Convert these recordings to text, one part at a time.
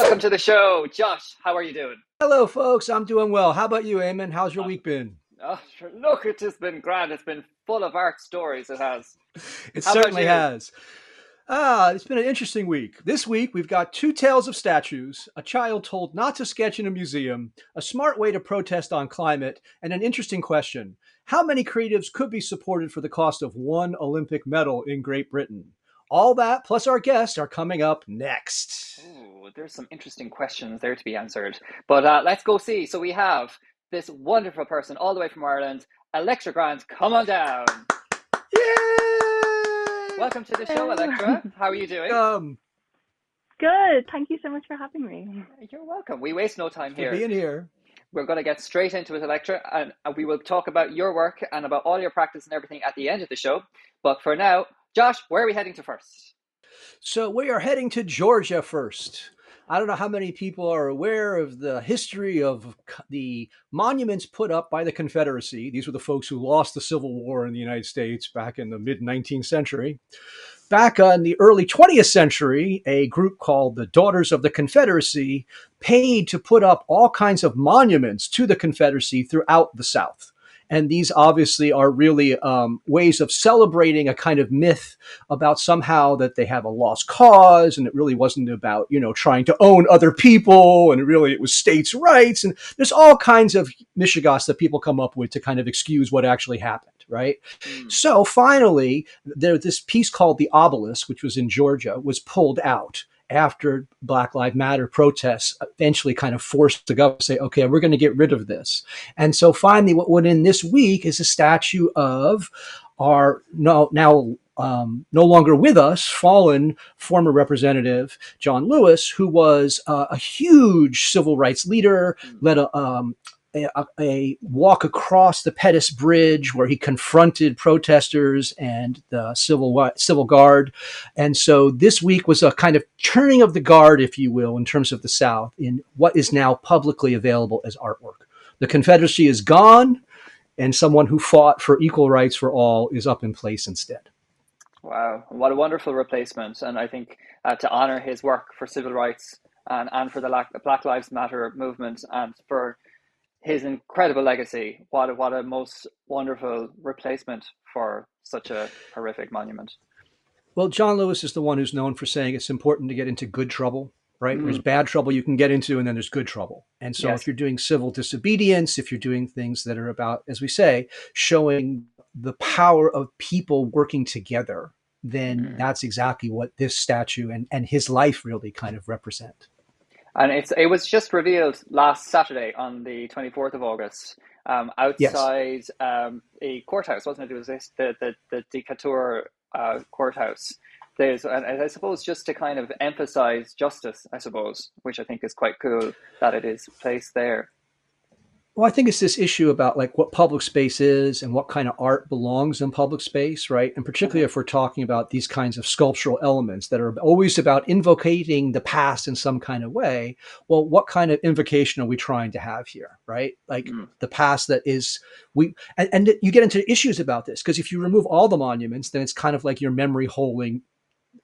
Welcome to the show. Josh, how are you doing? Hello, folks. I'm doing well. How about you, Eamon? How's your week been? Oh, sure, look, it's just been grand. It's been full of art stories, it has. It How about certainly you? has. It's been an interesting week. This week, we've got two tales of statues, a child told not to sketch in a museum, a smart way to protest on climate, and an interesting question. How many creatives could be supported for the cost of one Olympic medal in Great Britain? All that, plus our guests, are coming up next. Ooh, there's some interesting questions there to be answered. But let's go see. So we have this wonderful person all the way from Ireland, Electra Grant. Come on down. Yay! Welcome to the show, Hello. Electra. How are you doing? Good. Thank you so much for having me. You're welcome. We waste no time Thanks for here. being here. We're going to get straight into it, Electra, and we will talk about your work and about all your practice and everything at the end of the show. But for now, Josh, where are we heading to first? So we are heading to Georgia first. I don't know how many people are aware of the history of the monuments put up by the Confederacy. These were the folks who lost the Civil War in the United States back in the mid 19th century. Back in the early 20th century, a group called the Daughters of the Confederacy paid to put up all kinds of monuments to the Confederacy throughout the South. And these obviously are really ways of celebrating a kind of myth about somehow that they have a lost cause, and it really wasn't about, trying to own other people, and really it was states' rights. And there's all kinds of mishigas that people come up with to kind of excuse what actually happened, right? So finally, this piece called The Obelisk, which was in Georgia, was pulled out after Black Lives Matter protests eventually kind of forced the government to say, okay, we're going to get rid of this. And so finally, what went in this week is a statue of our now no longer with us, fallen former representative John Lewis, who was a huge civil rights leader, led a walk across the Pettus Bridge where he confronted protesters and the civil guard. And so this week was a kind of turning of the guard, if you will, in terms of the South in what is now publicly available as artwork. The Confederacy is gone, and someone who fought for equal rights for all is up in place instead. Wow, what a wonderful replacement. And I think to honor his work for civil rights and for the Black Lives Matter movement and for his incredible legacy, what a most wonderful replacement for such a horrific monument. Well, John Lewis is the one who's known for saying it's important to get into good trouble, right? There's Mm, bad trouble you can get into, and then there's good trouble. And so if yes. you're doing civil disobedience, if you're doing things that are about, as we say, showing the power of people working together, then Mm. that's exactly what this statue and his life really kind of represent. And it was just revealed last Saturday on the 24th of August, Yes. outside a courthouse, wasn't it? It was the Decatur courthouse. And I suppose just to kind of emphasize justice, I suppose, which I think is quite cool that it is placed there. Well, I think it's this issue about like what public space is and what kind of art belongs in public space, right? And particularly Hmm. if we're talking about these kinds of sculptural elements that are always about invocating the past in some kind of way. Well, what kind of invocation are we trying to have here, right? Like Mm. the past that is and you get into issues about this because if you remove all the monuments, then it's kind of like your memory holding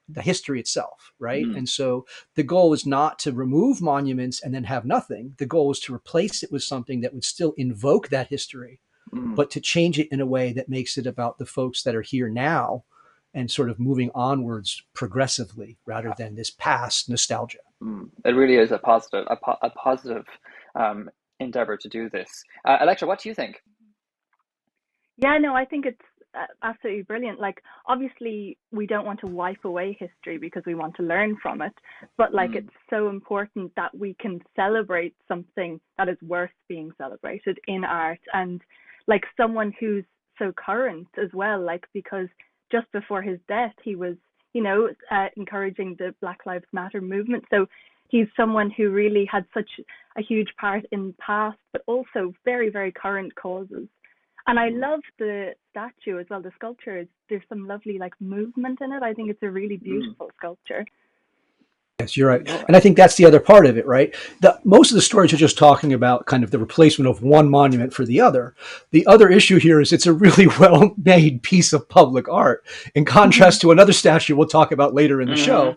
the history itself, right? Mm. And so the goal is not to remove monuments and then have nothing. The goal is to replace it with something that would still invoke that history, Mm. but to change it in a way that makes it about the folks that are here now and sort of moving onwards progressively rather than this past nostalgia. Mm. It really is a positive um, endeavor to do this. Electra, what do you think? Yeah, no, I think it's absolutely brilliant. Like, obviously, we don't want to wipe away history because we want to learn from it, but like, Mm. it's so important that we can celebrate something that is worth being celebrated in art, and like someone who's so current as well. Like, because just before his death, he was, encouraging the Black Lives Matter movement. So he's someone who really had such a huge part in past, but also very, very current causes. And I Mm. love the statue as well. The sculpture is there's some lovely like movement in it. I think it's a really Mm. beautiful sculpture. Yes, you're right. And I think that's the other part of it, right? Most of the stories are just talking about kind of the replacement of one monument for the other. The other issue here is it's a really well-made piece of public art, in contrast to another statue we'll talk about later in the show,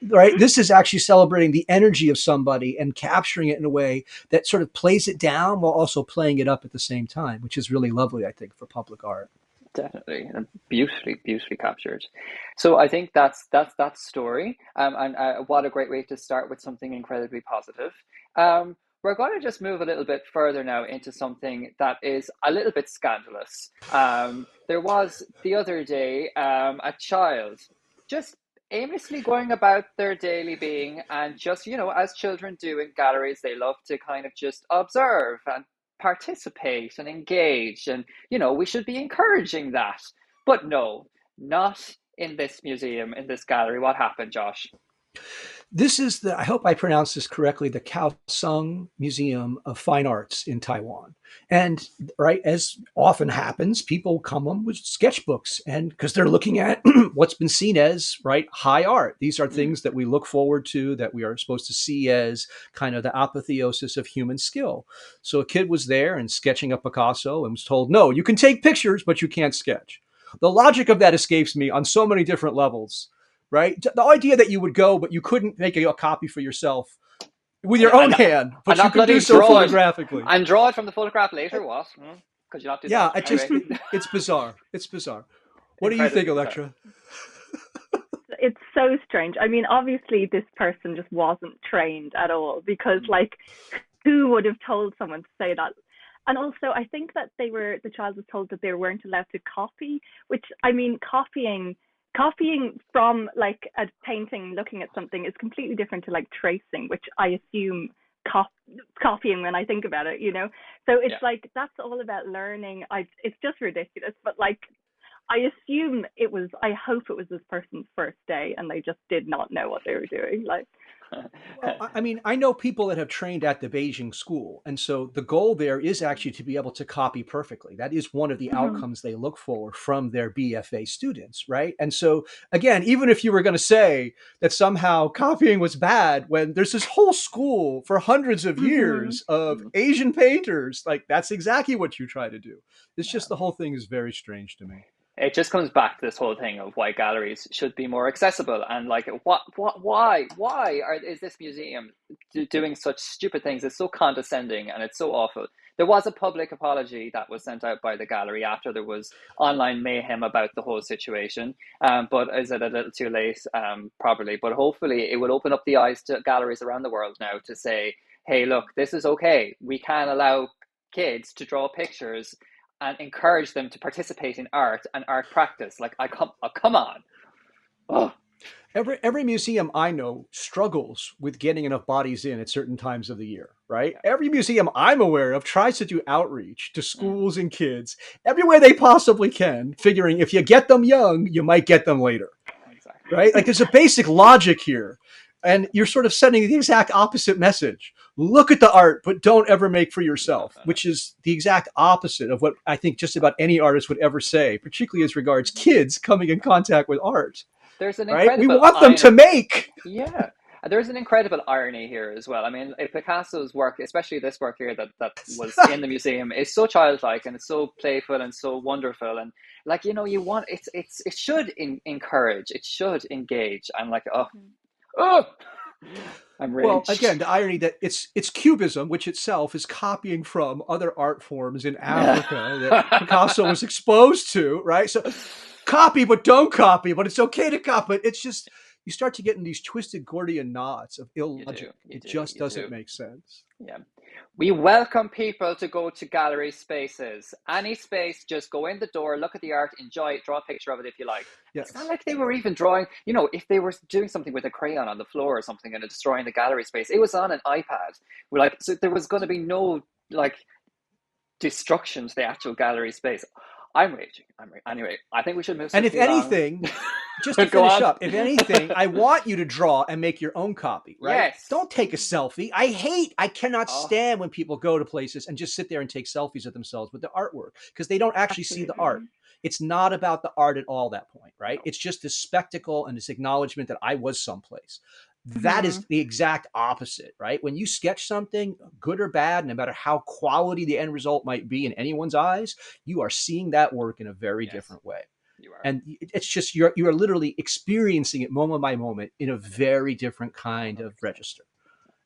right? This is actually celebrating the energy of somebody and capturing it in a way that sort of plays it down while also playing it up at the same time, which is really lovely, I think, for public art. Definitely, and beautifully captured. So I think that's that story, and what a great way to start with something incredibly positive. We're going to just move a little bit further now into something that is a little bit scandalous. There was the other day a child just aimlessly going about their daily being, and just, as children do in galleries, they love to kind of just observe and participate and engage, and we should be encouraging that. But no, not in this museum, in this gallery. What happened, Josh? This is I hope I pronounced this correctly, the Kaohsiung Museum of Fine Arts in Taiwan. And right, as often happens, people come with sketchbooks, and because they're looking at what's been seen as, right, high art. These are things that we look forward to, that we are supposed to see as kind of the apotheosis of human skill. So a kid was there and sketching a Picasso and was told, no, you can take pictures, but you can't sketch. The logic of that escapes me on so many different levels. Right? The idea that you would go, but you couldn't make a copy for yourself with your own hand, but you could do so photographically. And draw it from the photograph later, what? Could you not do that? Yeah, it's bizarre. It's bizarre. What do you think, Electra? It's so strange. I mean, obviously this person just wasn't trained at all, because who would have told someone to say that? And also, I think that the child was told that they weren't allowed to copy, which, I mean, copying from like a painting, looking at something, is completely different to like tracing, which I assume copying when I think about it, So it's like, that's all about learning. It's just ridiculous. But like, I hope it was this person's first day and they just did not know what they were doing. Like, well, I mean, I know people that have trained at the Beijing school. And so the goal there is actually to be able to copy perfectly. That is one of the outcomes they look for from their BFA students, right? And so, again, even if you were going to say that somehow copying was bad, when there's this whole school for hundreds of years of Asian painters, like, that's exactly what you try to do. It's just the whole thing is very strange to me. It just comes back to this whole thing of why galleries should be more accessible, and like, why is this museum doing such stupid things? It's so condescending and it's so awful. There was a public apology that was sent out by the gallery after there was online mayhem about the whole situation. But is it a little too late? Probably. But hopefully it will open up the eyes to galleries around the world now to say, hey, look, this is okay. We can allow kids to draw pictures and encourage them to participate in art and art practice. Like, come on. Oh. Every museum I know struggles with getting enough bodies in at certain times of the year, right? Yeah. Every museum I'm aware of tries to do outreach to schools and kids every way they possibly can, figuring if you get them young, you might get them later. Exactly. Right? Like, there's a basic logic here. And you're sort of sending the exact opposite message. Look at the art, but don't ever make for yourself, which is the exact opposite of what I think just about any artist would ever say, particularly as regards kids coming in contact with art. There's an incredible We want them to make. Yeah. There's an incredible irony here as well. I mean, Picasso's work, especially this work here that was in the museum, is so childlike and it's so playful and so wonderful. And like, you want it should encourage, it should engage. I'm like, I'm raged. Well, again, the irony that it's Cubism, which itself is copying from other art forms in Africa that Picasso was exposed to, right? So copy, but don't copy, but it's okay to copy. It's just, you start to get in these twisted Gordian knots of illogic. It just doesn't make sense. Yeah. We welcome people to go to gallery spaces. Any space, just go in the door, look at the art, enjoy it, draw a picture of it if you like. Yes. It's not like they were even drawing, if they were doing something with a crayon on the floor or something and destroying the gallery space, it was on an iPad. So there was going to be no destruction to the actual gallery space. I'm raging. Anyway, I think we should move. And if anything, just to finish up, if anything, I want you to draw and make your own copy, right? Yes. Don't take a selfie. I cannot stand when people go to places and just sit there and take selfies of themselves with the artwork, because they don't actually see the art. It's not about the art at all, that point, right? It's just this spectacle and this acknowledgement that I was someplace. That is the exact opposite, right? When you sketch something, good or bad, no matter how quality the end result might be in anyone's eyes, you are seeing that work in a very different way. You are. And it's just you are literally experiencing it moment by moment in a very different kind of register.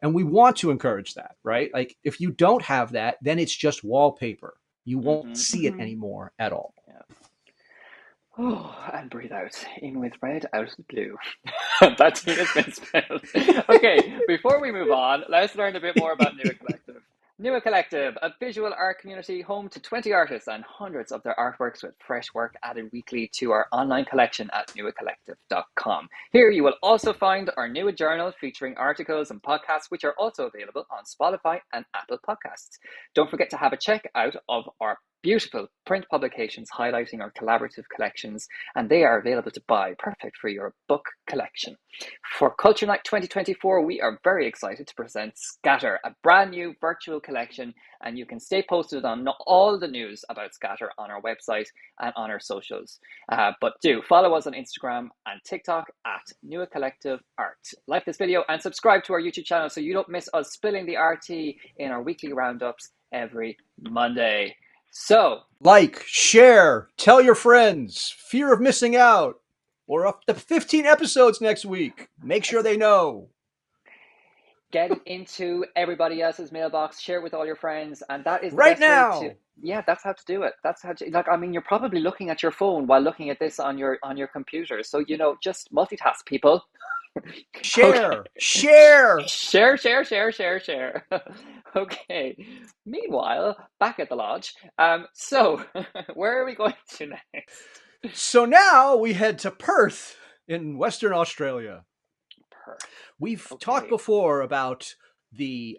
And we want to encourage that, right? Like if you don't have that, then it's just wallpaper. You won't see it anymore at all. Yeah. Oh, and breathe out. In with red, out with blue. That tea has been spilled. Okay, before we move on, let's learn a bit more about Nua Collective. Nua Collective, a visual art community home to 20 artists and hundreds of their artworks with fresh work added weekly to our online collection at nuacollective.com. Here you will also find our Nua journal featuring articles and podcasts, which are also available on Spotify and Apple Podcasts. Don't forget to have a check out of our beautiful print publications highlighting our collaborative collections, and they are available to buy, perfect for your book collection. For Culture Night 2024, we are very excited to present Scatter, a brand new virtual collection, and you can stay posted on all the news about Scatter on our website and on our socials. But do follow us on Instagram and TikTok at Nua Collective Art. Like this video and subscribe to our YouTube channel so you don't miss us spilling the RT in our weekly roundups every Monday. So, like, share, tell your friends, fear of missing out. We're up to 15 episodes next week. Make sure they know. Get into everybody else's mailbox, share with all your friends, and that is the right best now. Way to, yeah, that's how to do it. That's how to, like, I mean, you're probably looking at your phone while looking at this on your computer. So, you know, just multitask, people. Share, okay. share. Okay. Meanwhile, back at the lodge. So where are we going to next? So now we head to Perth in Western Australia. Perth. We've talked before about the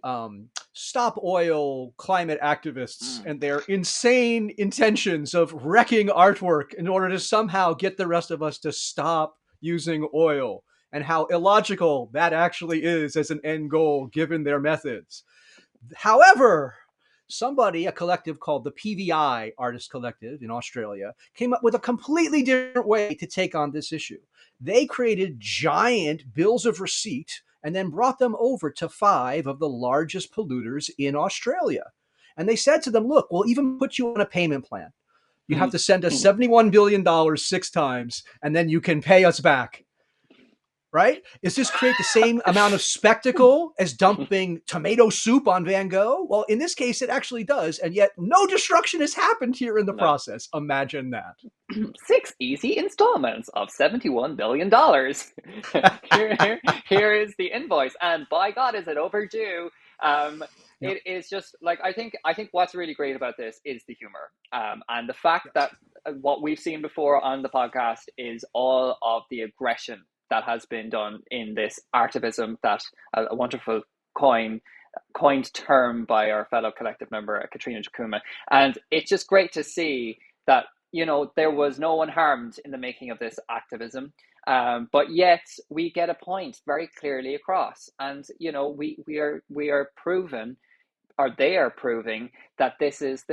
Stop Oil climate activists and their insane intentions of wrecking artwork in order to somehow get the rest of us to stop using oil, and how illogical that actually is as an end goal given their methods. However, a collective called the PVI Artist Collective in Australia, came up with a completely different way to take on this issue. They created giant bills of receipt and then brought them over to 5 of the largest polluters in Australia. And they said to them, look, we'll even put you on a payment plan. You have to send us $71 billion 6 times, and then you can pay us back. Right? Does this create the same amount of spectacle as dumping tomato soup on Van Gogh? Well, in this case, it actually does. And yet no destruction has happened here in the process. Imagine that. 6 easy installments of $71 billion. Here is the invoice. And by God, is it overdue? It is just like, I think what's really great about this is the humor. And the fact that what we've seen before on the podcast is all of the aggression that has been done in this artivism, that a wonderful coined term by our fellow collective member, Katrina Jakuma. And it's just great to see that, you know, there was no one harmed in the making of this activism. But yet we get a point very clearly across. And, you know, we are proven, or they are proving, that this is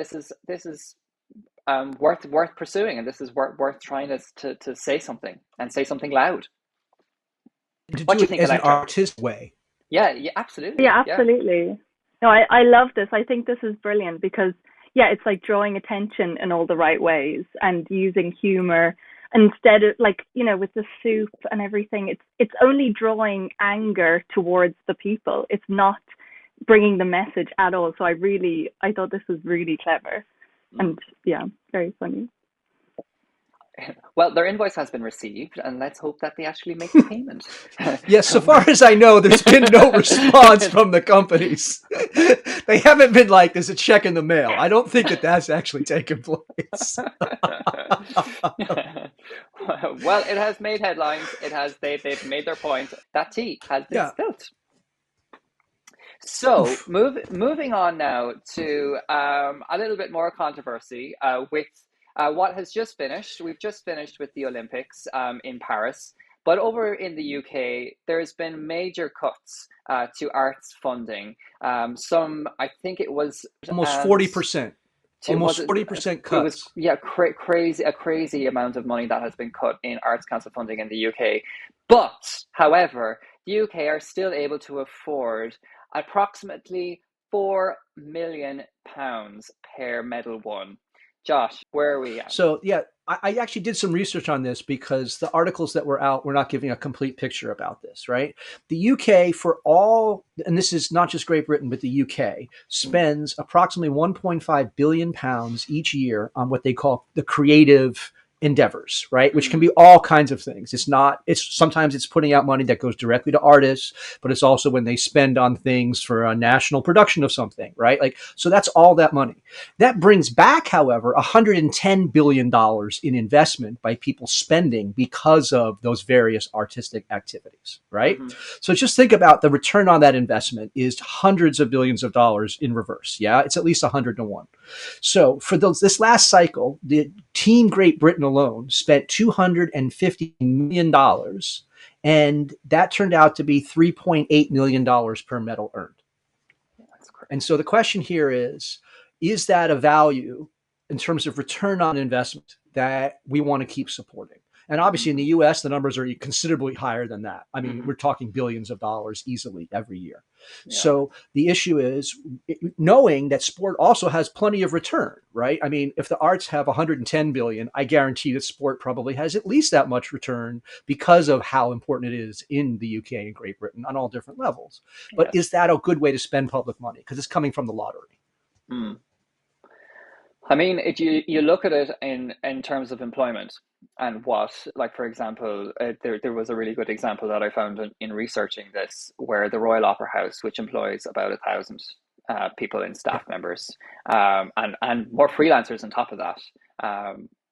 worth pursuing, and this is worth trying to say something, and say something loud. What do you think, as Electra? An artist way? Yeah, absolutely. Yeah, absolutely. Yeah. No, I love this. I think this is brilliant because, yeah, it's like drawing attention in all the right ways and using humor instead of, like, you know, with the soup and everything. It's only drawing anger towards the people. It's not bringing the message at all. So I thought this was really clever, and yeah, very funny. Well, their invoice has been received, and let's hope that they actually make the payment. Yes, so far as I know, there's been no response from the companies. They haven't been like, there's a check in the mail. I don't think that that's actually taken place. Well, it has made headlines. They've made their point. That tea has been spilled. So, moving on now to a little bit more controversy with what has just finished. We've just finished with the Olympics in Paris, but over in the UK, there's been major cuts to arts funding. I think it was almost 40%. Almost 40% cuts. It was, a crazy amount of money that has been cut in Arts Council funding in the UK. But, however, the UK are still able to afford approximately £4 million per medal won. Josh, where are we at? So yeah, I actually did some research on this because the articles that were out were not giving a complete picture about this, right? The UK for all, and this is not just Great Britain, but the UK spends approximately 1.5 billion pounds each year on what they call the creative endeavors, right? Which can be all kinds of things. Sometimes it's putting out money that goes directly to artists, but it's also when they spend on things for a national production of something, right? Like, so that's all that money. That brings back, however, $110 billion in investment by people spending because of those various artistic activities, right? So just think about the return on that investment is hundreds of billions of dollars in reverse. Yeah, it's at least 100 to 1. So for this last cycle, the Team Great Britain alone spent $250 million, and that turned out to be $3.8 million per medal earned. That's correct. And so the question here is that a value in terms of return on investment that we want to keep supporting? And obviously in the US, the numbers are considerably higher than that. I mean, we're talking billions of dollars easily every year. Yeah. So the issue is knowing that sport also has plenty of return, right? I mean, if the arts have 110 billion, I guarantee that sport probably has at least that much return because of how important it is in the UK and Great Britain on all different levels. But is that a good way to spend public money? Because it's coming from the lottery. I mean, you look at it in terms of employment and what, like, for example, there was a really good example that I found in researching this, where the Royal Opera House, which employs about 1,000 people in staff members, and more freelancers on top of that,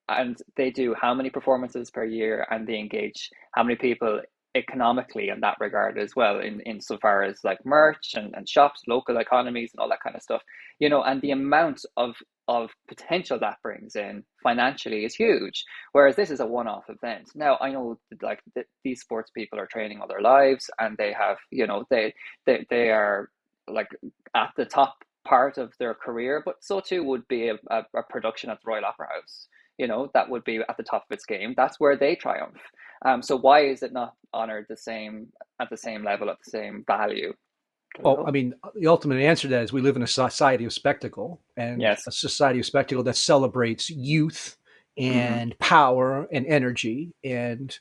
and they do how many performances per year, and they engage how many people economically in that regard as well, in so far as like merch and shops, local economies and all that kind of stuff, you know, and the amount of potential that brings in financially is huge, whereas this is a one-off event. Now I know like these sports people are training all their lives, and they have, you know, they are like at the top part of their career, but so too would be a production at the Royal Opera House, you know, that would be at the top of its game. That's where they triumph. So why is it not honored at the same level, at the same value? Well, I mean, the ultimate answer to that is we live in a society of spectacle, and a society of spectacle that celebrates youth and power and energy. And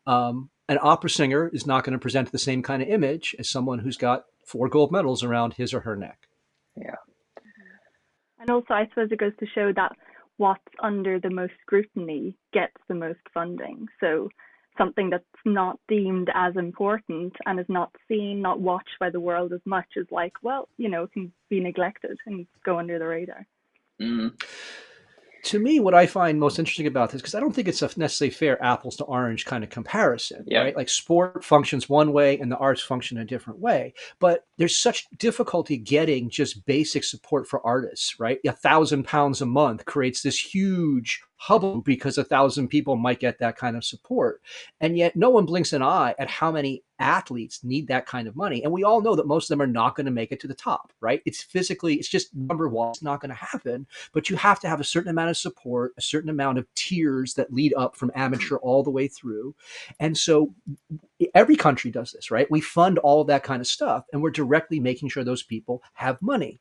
an opera singer is not going to present the same kind of image as someone who's got 4 gold medals around his or her neck. Yeah. And also, I suppose it goes to show that what's under the most scrutiny gets the most funding. So something that's not deemed as important and is not seen, not watched by the world as much, is like, well, you know, it can be neglected and go under the radar. To me, what I find most interesting about this, because I don't think it's a necessarily fair apples to orange kind of comparison, right? Like sport functions one way and the arts function a different way, but there's such difficulty getting just basic support for artists, right? £1,000 a month creates this huge hubbub because 1,000 people might get that kind of support. And yet no one blinks an eye at how many athletes need that kind of money. And we all know that most of them are not going to make it to the top, right? It's just number one, it's not going to happen, but you have to have a certain amount of support, a certain amount of tiers that lead up from amateur all the way through. And so every country does this, right? We fund all of that kind of stuff, and we're directly making sure those people have money.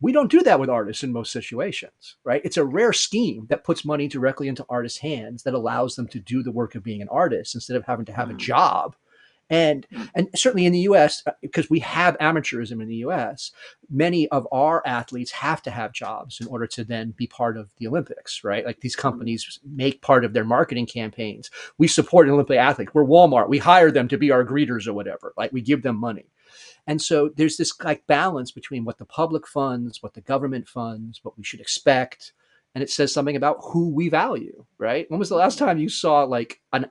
We don't do that with artists in most situations, right? It's a rare scheme that puts money directly into artists' hands that allows them to do the work of being an artist instead of having to have a job. And certainly in the US, because we have amateurism in the US, many of our athletes have to have jobs in order to then be part of the Olympics, right? Like these companies make part of their marketing campaigns. We support an Olympic athlete. We're Walmart. We hire them to be our greeters or whatever. Like we give them money. And so there's this like balance between what the public funds, what the government funds, what we should expect. And it says something about who we value, right? When was the last time you saw like an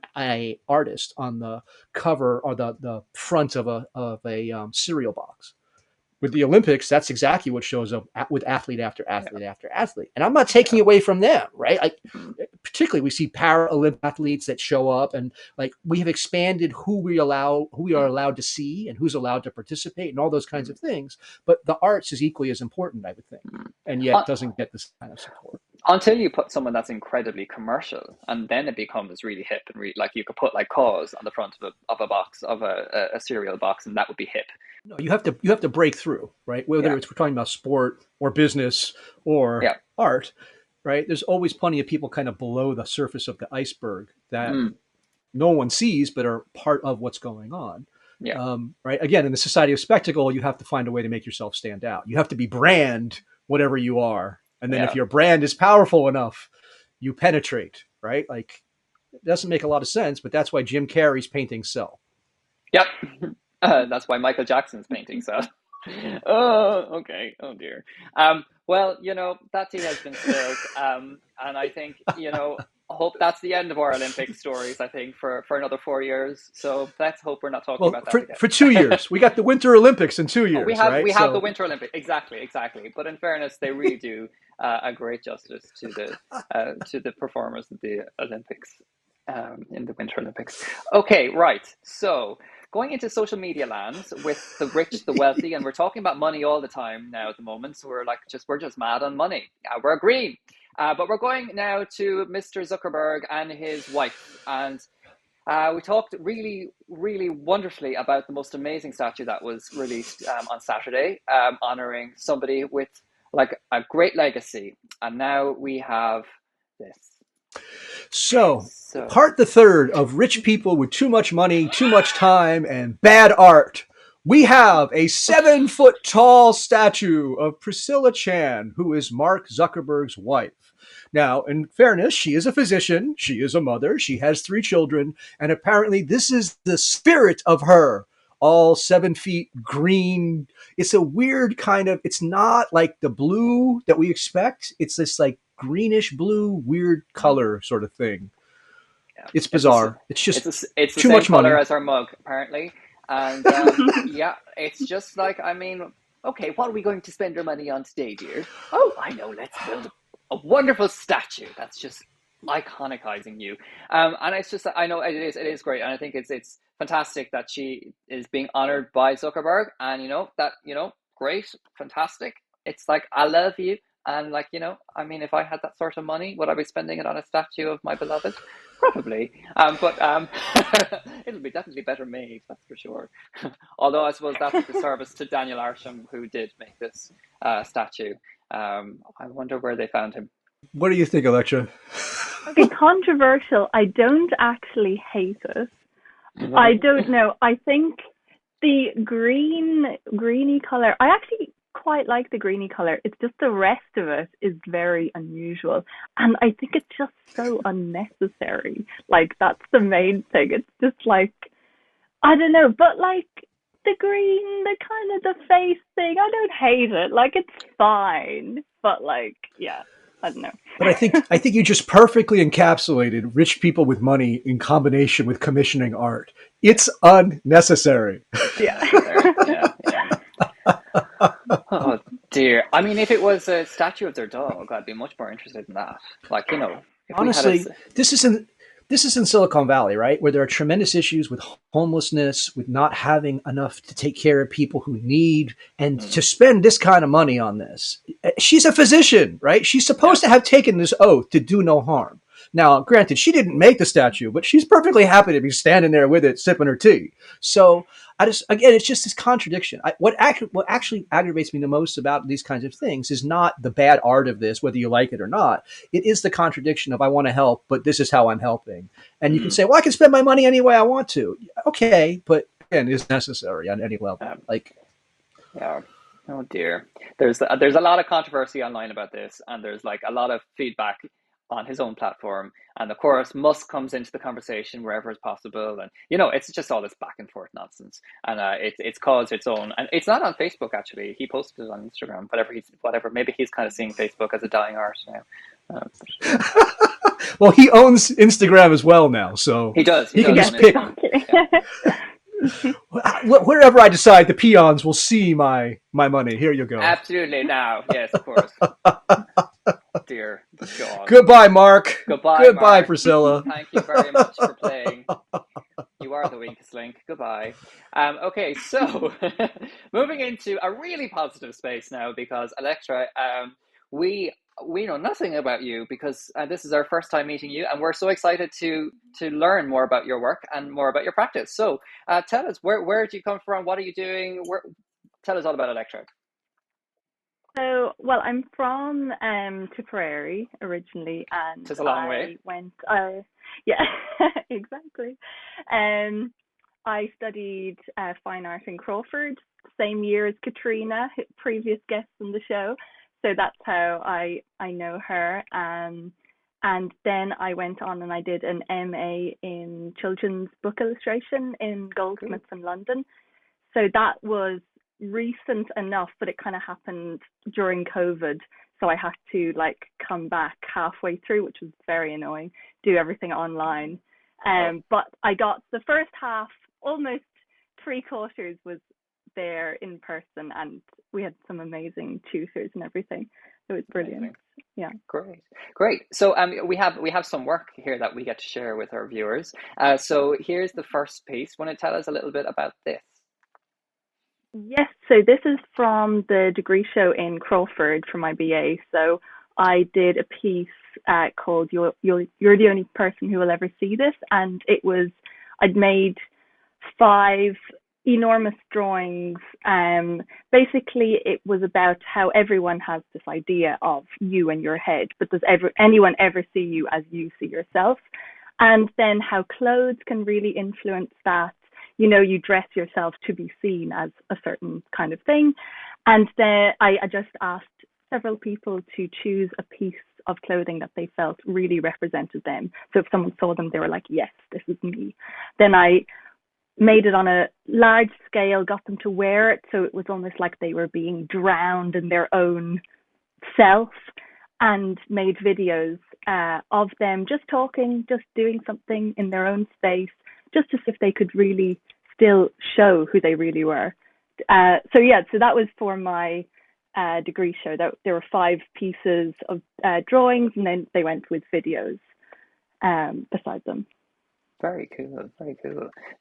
artist on the cover or the front of a cereal box? With the Olympics, that's exactly what shows up with athlete after athlete after athlete. And I'm not taking away from them, right? Like, particularly we see Paralympic athletes that show up, and like we have expanded who we are allowed to see and who's allowed to participate and all those kinds of things. But the arts is equally as important, I would think, and yet doesn't get this kind of support. until you put someone that's incredibly commercial, and then it becomes really hip and like you could put like cause on the front of a box of a cereal box, and that would be hip. No, you have to break through, right? Whether it's we're talking about sport or business or art, right? There's always plenty of people kind of below the surface of the iceberg that no one sees, but are part of what's going on. Right. Again, in the society of spectacle, you have to find a way to make yourself stand out. You have to be brand whatever you are. And then if your brand is powerful enough, you penetrate, right? Like, it doesn't make a lot of sense, but that's why Jim Carrey's paintings sell. Yep. That's why Michael Jackson's paintings sell. Oh, okay. Oh, dear. Well, that tea has been spilled. And I think, I hope that's the end of our Olympic stories, I think, for another 4 years. So let's hope we're not talking about that again. For 2 years. We got the Winter Olympics in 2 years, right? We have the Winter Olympics. Exactly. But in fairness, they really do a great justice to the performers of the Olympics, in the Winter Olympics. Okay, right. So going into social media lands with the rich, the wealthy, and we're talking about money all the time now at the moment. So we're just mad on money. We're green. But we're going now to Mr. Zuckerberg and his wife. And we talked really, really wonderfully about the most amazing statue that was released on Saturday, honoring somebody with like a great legacy. And now we have this. So part the third of rich people with too much money, too much time, and bad art. We have a 7-foot-tall statue of Priscilla Chan, who is Mark Zuckerberg's wife. Now, in fairness, she is a physician, she is a mother, she has 3 children, and apparently this is the spirit of her. All 7 feet, green. It's a weird kind of, it's not like the blue that we expect. It's this like greenish blue, weird color sort of thing. Yeah. It's bizarre. It's just it's too much money. Color as our mug, apparently. And it's just like, okay, what are we going to spend our money on today, dear? Oh, I know, let's build a wonderful statue that's just iconicizing you. And it's just, I know it is great. And I think it's fantastic that she is being honored by Zuckerberg, and great, fantastic. It's like, I love you. And like, if I had that sort of money, would I be spending it on a statue of my beloved? Probably. But it'll be definitely better made, that's for sure. Although I suppose that's a disservice to Daniel Arsham, who did make this statue. I wonder where they found him. What do you think, Electra? Okay, controversial. I don't actually hate it. I don't know. I think the greeny color, I actually quite like the greeny color. It's just the rest of it is very unusual. And I think it's just so unnecessary. Like, that's the main thing. It's just like, I don't know, but like the green, the kind of the face thing, I don't hate it. Like, it's fine. But like, yeah. I don't know. But I think you just perfectly encapsulated rich people with money in combination with commissioning art. It's unnecessary. Yeah. Oh dear. I mean, if it was a statue of their dog, I'd be much more interested in that. Like, honestly, this is in Silicon Valley, right? Where there are tremendous issues with homelessness, with not having enough to take care of people who need, and to spend this kind of money on this. She's a physician, right? She's supposed to have taken this oath to do no harm. Now, granted, she didn't make the statue, but she's perfectly happy to be standing there with it, sipping her tea. So it's just this contradiction. What actually aggravates me the most about these kinds of things is not the bad art of this, whether you like it or not. It is the contradiction of, I want to help, but this is how I'm helping. And you can say, well, I can spend my money any way I want to. Okay, but again, it's necessary on any level. Yeah. Oh dear. There's a lot of controversy online about this, and there's like a lot of feedback on his own platform, and of course Musk comes into the conversation wherever it's possible, and it's just all this back and forth nonsense, and it's caused its own, and it's not on Facebook actually. He posted it on Instagram. Whatever, maybe he's kind of seeing Facebook as a dying art now. Well, he owns Instagram as well now, so he does. He can just pick. Wherever I decide, the peons will see my money. Here you go. Absolutely. Now, yes, of course. Dear God. Goodbye, Mark. Goodbye, Mark. Priscilla. Thank you very much for playing. You are the weakest link. Goodbye. Okay, so moving into a really positive space now, because Electra, we we know nothing about you because this is our first time meeting you, and we're so excited to learn more about your work and more about your practice. So tell us, where do you come from? What are you doing? Tell us all about Electra. So, well, I'm from Tipperary originally, and It's a long way. Yeah, exactly. I studied fine art in Crawford, same year as Katrina, previous guest on the show. So that's how I know her. And then I went on and I did an MA in children's book illustration in Goldsmiths in London. So that was recent enough, but it kind of happened during COVID. So I had to like come back halfway through, which was very annoying, do everything online. But I got the first half, almost 3/4 was there in person, and we had some amazing tutors and everything. It was brilliant. Amazing. Yeah. Great. So we have some work here that we get to share with our viewers. So here's the first piece. Want to tell us a little bit about this? Yes, so this is from the degree show in Crawford for my BA. So I did a piece called You're the Only Person Who Will Ever See This, and I'd made 5 enormous drawings. Basically, it was about how everyone has this idea of you in your head, but does anyone ever see you as you see yourself? And then how clothes can really influence that. You know, you dress yourself to be seen as a certain kind of thing. And then I just asked several people to choose a piece of clothing that they felt really represented them. So if someone saw them, they were like, yes, this is me. Then I made it on a large scale, got them to wear it. So it was almost like they were being drowned in their own self, and made videos of them just talking, just doing something in their own space, just as if they could really still show who they really were. So that was for my degree show. There were 5 pieces of drawings, and then they went with videos beside them. Very cool.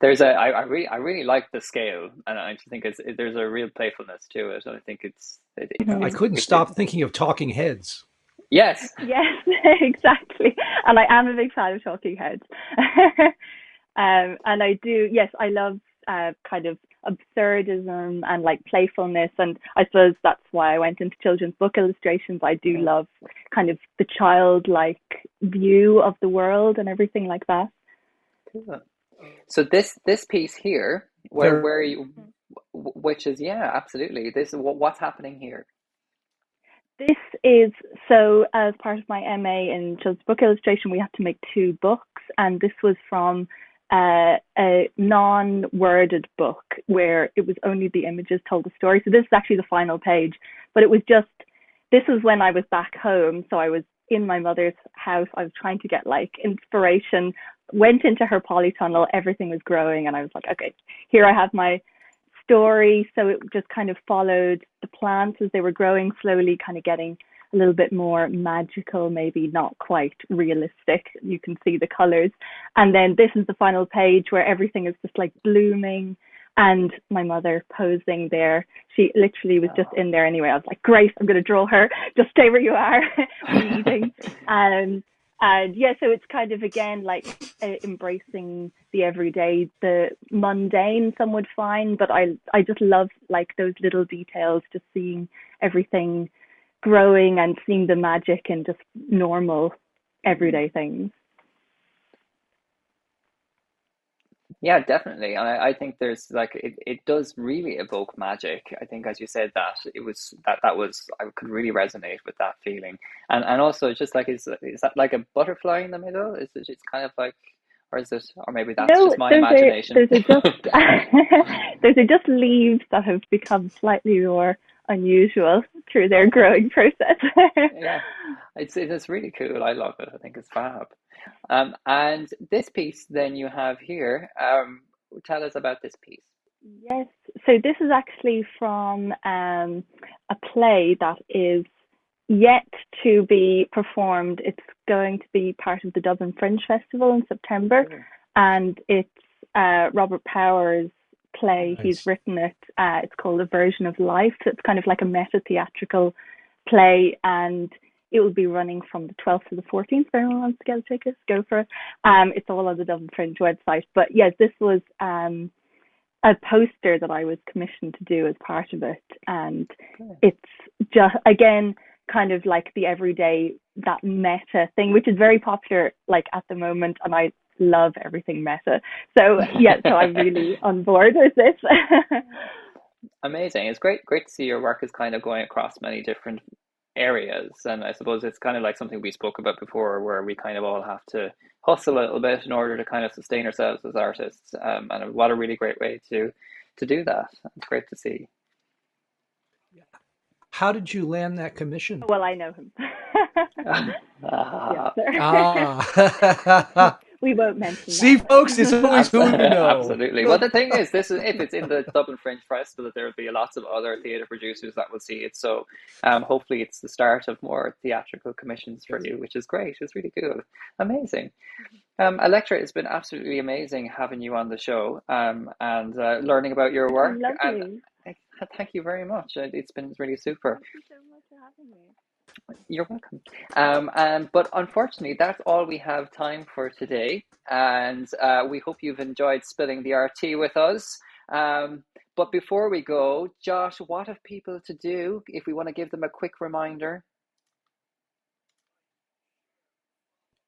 There's I really like the scale, and I just think there's a real playfulness to it. And I think I couldn't stop thinking of Talking Heads. Yes, exactly. And I am a big fan of Talking Heads. And I do, yes, I love kind of absurdism and like playfulness, and I suppose that's why I went into children's book illustrations. I do love kind of the childlike view of the world and everything like that. Cool. So this piece here, where you, which is absolutely. This is what's happening here. This is, so as part of my MA in children's book illustration, we had to make 2 books, and this was from a non-worded book where it was only the images told the story. So this is actually the final page, but this was when I was back home. So I was in my mother's house. I was trying to get like inspiration, went into her polytunnel, everything was growing, and I was like, okay, here I have my story. So it just kind of followed the plants as they were growing slowly, kind of getting a little bit more magical, maybe not quite realistic. You can see the colors. And then this is the final page where everything is just like blooming, and my mother posing there. She literally was just in there anyway. I was like, great, I'm going to draw her. Just stay where you are, reading. And so it's kind of, again, like embracing the everyday, the mundane, some would find, but I just love like those little details, just seeing everything growing and seeing the magic in just normal everyday things. Yeah, definitely. And I think there's like it does really evoke magic. I think, as you said, that it was that was, I could really resonate with that feeling. And also it's just like, is that like a butterfly in the middle? Is it, it's kind of like, or is it, or maybe that's just my imagination? Those are just leaves that have become slightly more unusual through their growing process. Yeah, it's really cool. I love it. I think it's fab. And this piece then you have here, tell us about this piece. Yes, so this is actually from a play that is yet to be performed. It's going to be part of the Dublin Fringe Festival in September, and it's Robert Power's play. Nice. He's written it. It's called A Version of Life. So it's kind of like a meta-theatrical play, and it will be running from the 12th to the 14th. If anyone wants to get a ticket, go for it. It's all on the Dublin Fringe website. But yes, this was a poster that I was commissioned to do as part of it. And it's just, again, kind of like the everyday, that meta thing, which is very popular like at the moment. And I love everything meta. So yeah, so I'm really on board with this. Amazing. It's great to see your work is kind of going across many different areas, and I suppose it's kind of like something we spoke about before, where we kind of all have to hustle a little bit in order to kind of sustain ourselves as artists, and what a really great way to do that. It's great to see. How did you land that commission? Well, I know him. We won't mention See, that. folks, it's always who you know. Absolutely. Well, the thing is, if it's in the Dublin Fringe Festival, there will be lots of other theatre producers that will see it. So hopefully it's the start of more theatrical commissions for you, which is great. It's really cool. Amazing. Electra, it's been absolutely amazing having you on the show and learning about your work. Lovely. And thank you very much. It's been really super. Thank you so much for having me. You're welcome. But unfortunately, that's all we have time for today. And we hope you've enjoyed spilling the RT with us. But before we go, Josh, what have people to do if we want to give them a quick reminder?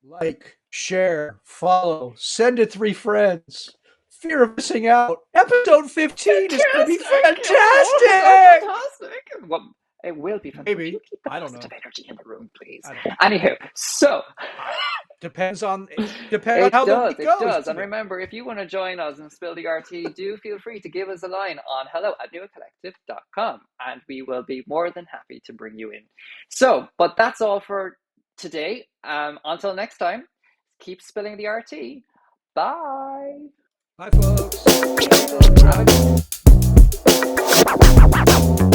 Like, share, follow, send it 3 friends. Fear of missing out. Episode 15 is going to be fantastic. Well, it will be fantastic. Maybe. Keep the I don't positive know. energy in the room, please. Anywho, so depends on how it it goes. does. And remember, if you want to join us and spill the RT, do feel free to give us a line on hello@nuacollective.com, and we will be more than happy to bring you in. So, but that's all for today. Until next time, keep spilling the RT. Bye. Bye, folks.